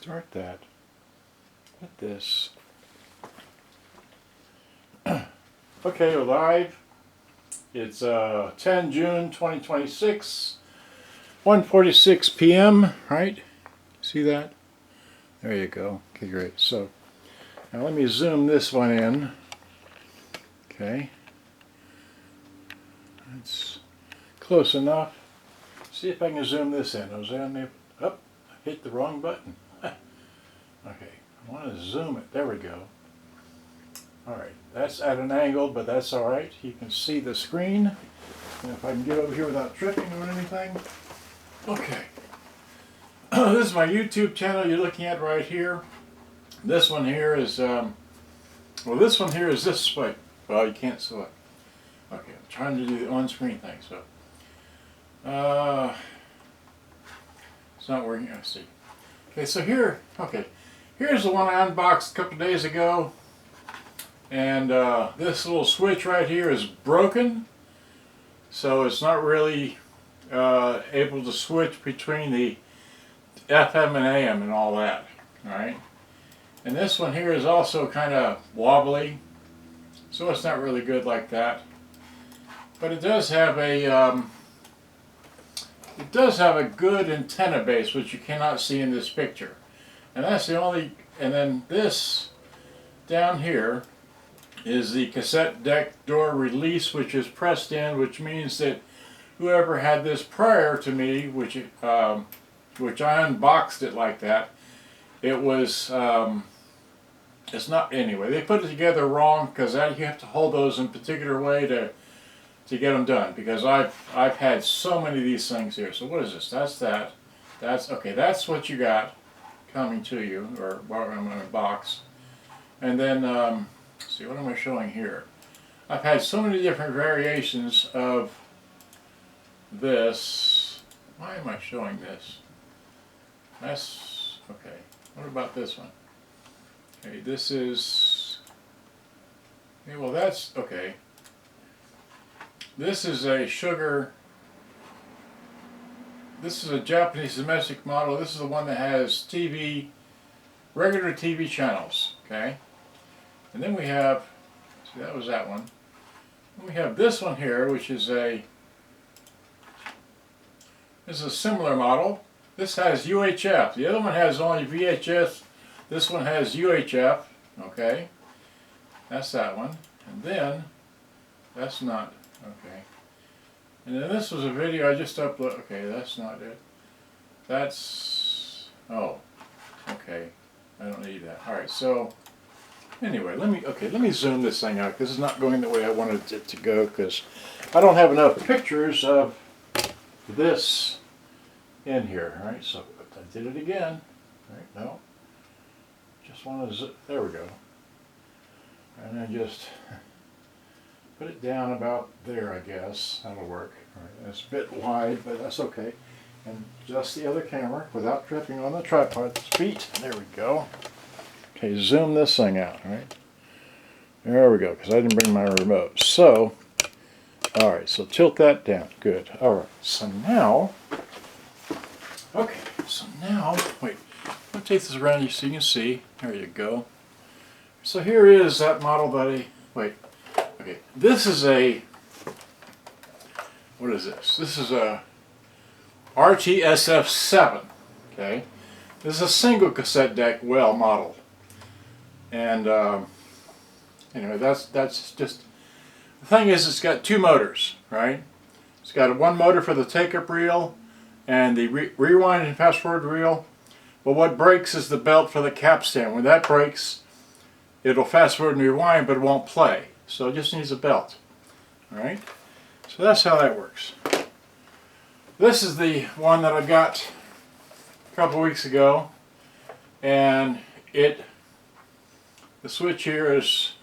start that. Put this. Okay, we're live. It's 10 June 2026, 1:46 p.m. Right? See that? There you go. Okay, great. So now let me zoom this one in. Okay, that's close enough. See if I can zoom this in. Oh, I hit the wrong button. Okay, I want to zoom it. There we go. Alright, that's at an angle, but that's alright. You can see the screen. And if I can get over here without tripping or anything. Okay. This is my YouTube channel you're looking at right here. This one here is, this one here is this way. Well, you can't see it. Okay, I'm trying to do the on-screen thing, so. It's not working. I see. Okay, so here's the one I unboxed a couple days ago. And this little switch right here is broken, so it's not really able to switch between the FM and AM and all that. Alright, and this one here is also kind of wobbly, so it's not really good like that. But it does have a good antenna base, which you cannot see in this picture. And that's the only. And then this down here is the cassette deck door release, which is pressed in, which means that whoever had this prior to me, which I unboxed it like that, it was, it's not, anyway, they put it together wrong, because you have to hold those in a particular way to get them done, because I've had so many of these things here. So what is this? That's that. Okay, that's what you got coming to you, or I'm in a box. And then, see, what am I showing here? I've had so many different variations of this. Why am I showing this? That's okay. What about this one? Okay, this is. Okay, well, that's okay. This is a sugar. This is a Japanese domestic model. This is the one that has TV, regular TV channels. Okay. And then we have, see, that was that one. And we have this one here, which is this is a similar model. This has UHF. The other one has only VHS. This one has UHF. Okay, that's that one. And then that's not okay. And then this was a video I just uploaded. Okay, that's not it. That's okay. I don't need that. All right, so. Anyway, let me zoom this thing out, because it's not going the way I wanted it to go, because I don't have enough pictures of this in here. All right, so I did it again. All right, no, just want to there we go, and then just put it down about there. I guess that'll work. All right, that's a bit wide, but that's okay. And just the other camera without tripping on the tripod's feet. There we go. Okay, zoom this thing out, right? There we go, because I didn't bring my remote. So, alright, so tilt that down. Good. Alright, so now, wait, I'll take this around so you can see. There you go. So here is that model that okay, this is what is this? This is a RT-SW7, okay? This is a single cassette deck well model. And anyway, that's just the thing is, it's got two motors, right? It's got one motor for the take-up reel and the rewind and fast-forward reel. But what breaks is the belt for the capstan. When that breaks, it'll fast-forward and rewind, but it won't play. So it just needs a belt. All right. So that's how that works. This is the one that I got a couple weeks ago, and the switch here is,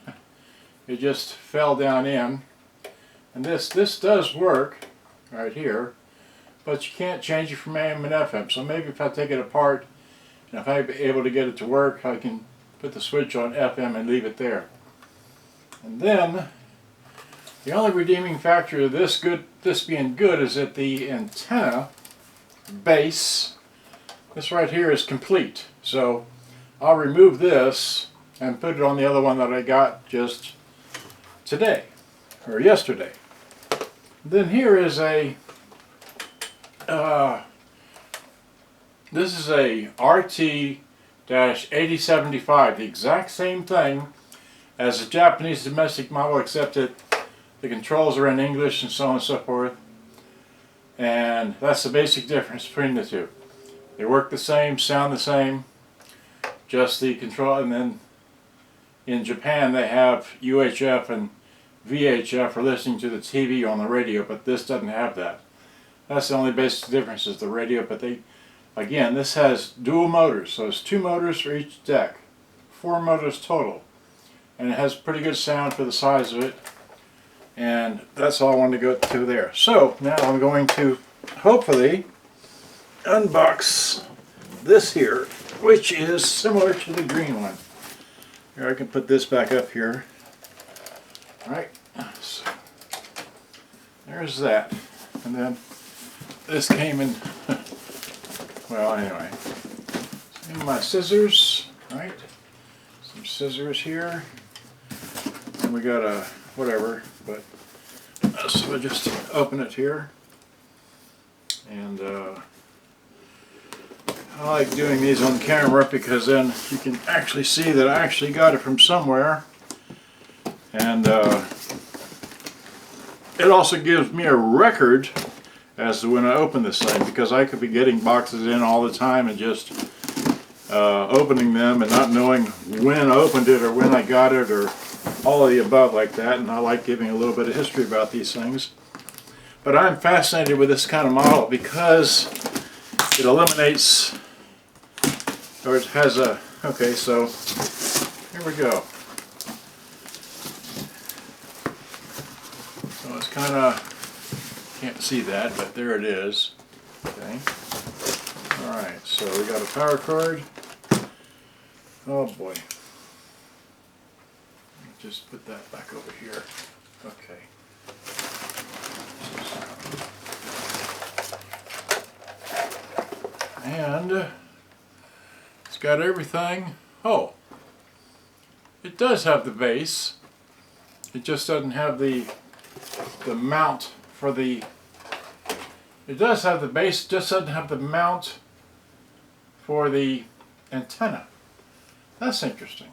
it just fell down in, and this does work right here, but you can't change it from AM and FM. So maybe if I take it apart, and if I'm able to get it to work, I can put the switch on FM and leave it there. And then the only redeeming factor of this being good is that the antenna base, this right here, is complete. So I'll remove this and put it on the other one that I got just today or yesterday. Then here is a this is a RT-8075, the exact same thing as a Japanese domestic model, except that the controls are in English and so on and so forth. And that's the basic difference between the two. They work the same, sound the same, just the control. And then in Japan they have UHF and VHF for listening to the TV on the radio, but this doesn't have that. That's the only basic difference, is the radio. But they, again, this has dual motors, so it's 2 motors for each deck, 4 motors total, and it has pretty good sound for the size of it. And that's all I wanted to go to there. So now I'm going to hopefully unbox this here, which is similar to the green one. Here, I can put this back up here. All right, so there's that. And then this came in, well, anyway, so my scissors, right? Some scissors here. And we got a whatever, but so I just open it here. And I like doing these on camera because then you can actually see that I actually got it from somewhere. And it also gives me a record as to when I open this thing, because I could be getting boxes in all the time and just opening them and not knowing when I opened it or when I got it or all of the above like that. And I like giving a little bit of history about these things. But I'm fascinated with this kind of model because it eliminates, or it has a, okay, so here we go. So it's kind of, can't see that, but there it is. Okay. Alright, so we got a power cord. Oh boy. Just put that back over here. Okay. And it's got everything. Oh, it does have the base. It just doesn't have the mount for the. It does have the base, just doesn't have the mount for the antenna. That's interesting.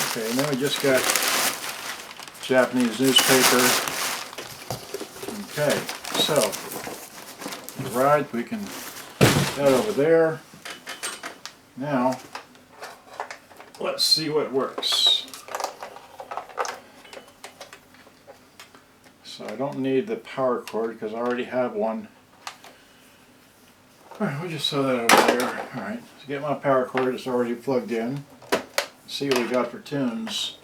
Okay, and then we just got Japanese newspaper. Okay, so right, we can put that over there. Now, let's see what works. So I don't need the power cord because I already have one. Alright, we'll just throw that over there. Alright, to get my power cord, it's already plugged in. Let's see what we got for tunes.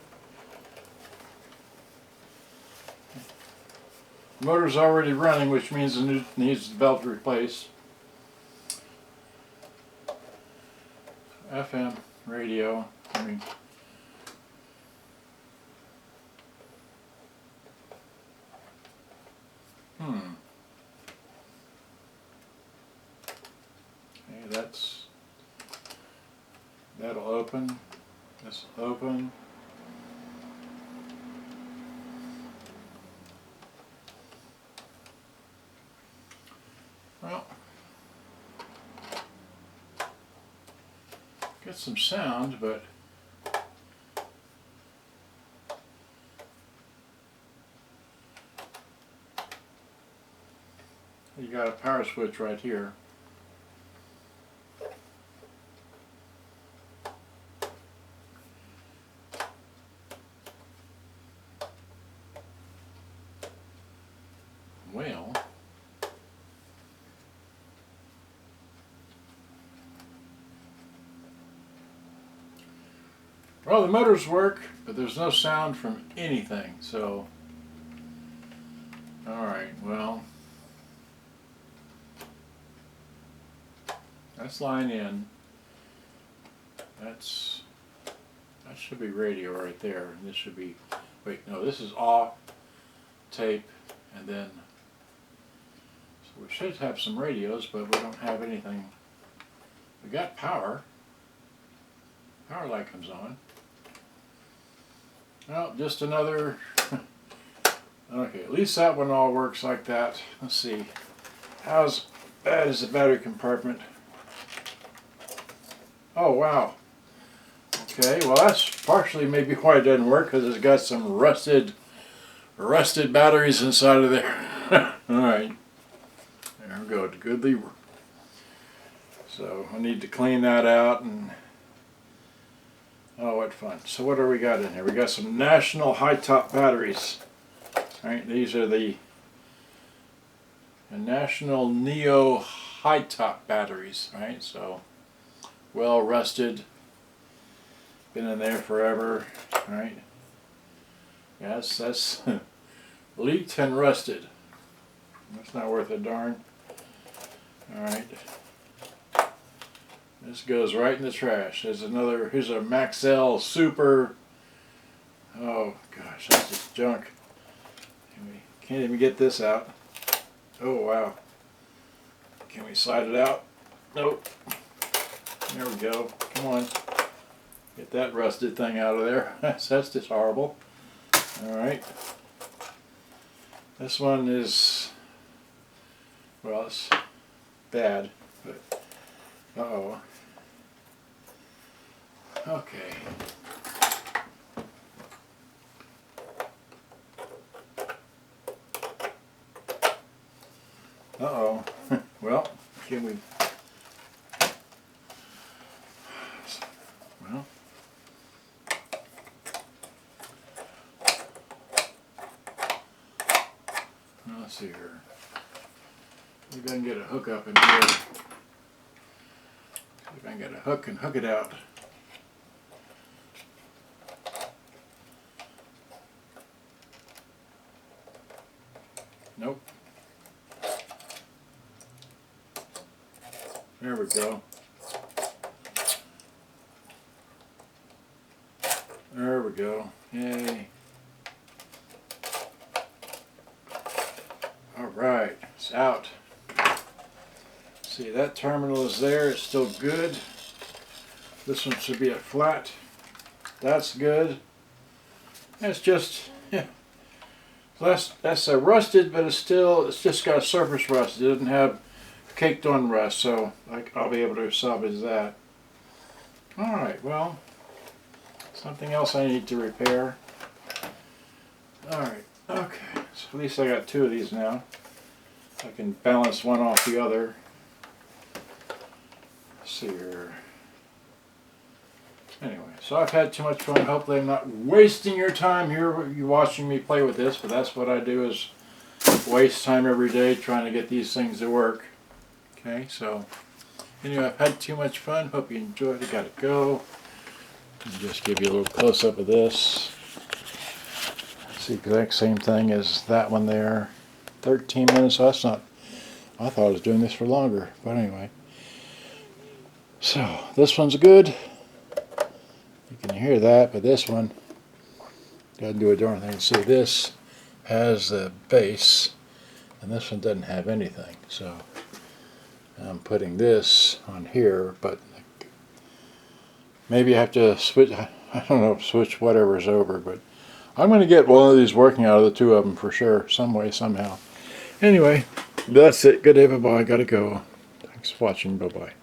The motor's already running, which means it needs the belt replaced. FM, radio, I mean. Okay, that'll open. This will open. Well, get some sound, but you got a power switch right here. Well, the motors work, but there's no sound from anything, so alright, well, that's line in. That should be radio right there, and this should be, wait, no, this is off, tape, and then, so we should have some radios, but we don't have anything. We got power. Power light comes on. Well, just another. Okay, at least that one all works like that. Let's see. How's bad is the battery compartment? Oh wow. Okay, well that's partially maybe why it doesn't work, because it's got some rusted batteries inside of there. Alright. There we go, good lever. So I need to clean that out, and oh what fun. So what do we got in here? We got some National high top batteries. Alright, these are the National Neo high top batteries, right? So well rusted, been in there forever, right? Yes, that's leaked and rusted. That's not worth a darn. Alright. This goes right in the trash. There's another, here's a Maxell Super. Oh gosh, that's just junk. Can't even get this out. Oh wow. Can we slide it out? Nope. There we go. Come on. Get that rusted thing out of there. That's just horrible. Alright. This one is, well, it's bad, but uh-oh. Okay. Uh-oh. Well, can we... Well... Let's see here. Maybe I can get a hook up in here. See if I can get a hook and hook it out. Nope. There we go. There we go. Yay. Alright, it's out. See, that terminal is there, it's still good. This one should be a flat. That's good. It's just, yeah. That's a rusted, but it's just got a surface rust. It doesn't have caked on rust, so I'll be able to salvage that. Alright, well, something else I need to repair. Alright, okay, so at least I got two of these now. I can balance one off the other. Let's see here. Anyway, so I've had too much fun. Hopefully I'm not wasting your time here, you watching me play with this, but that's what I do, is waste time every day trying to get these things to work. Okay, so anyway, I've had too much fun. Hope you enjoyed it. Gotta go. Let me just give you a little close-up of this. It's the exact same thing as that one there. 13 minutes, so that's not, I thought I was doing this for longer, but anyway. So, this one's good. You can hear that, but this one doesn't do a darn thing. See, this has the bass, and this one doesn't have anything. So, I'm putting this on here, but maybe I have to switch, I don't know, switch whatever's over, but I'm going to get one of these working out of the two of them for sure, some way, somehow. Anyway, that's it. Good day, bye-bye. Gotta go. Thanks for watching. Bye-bye.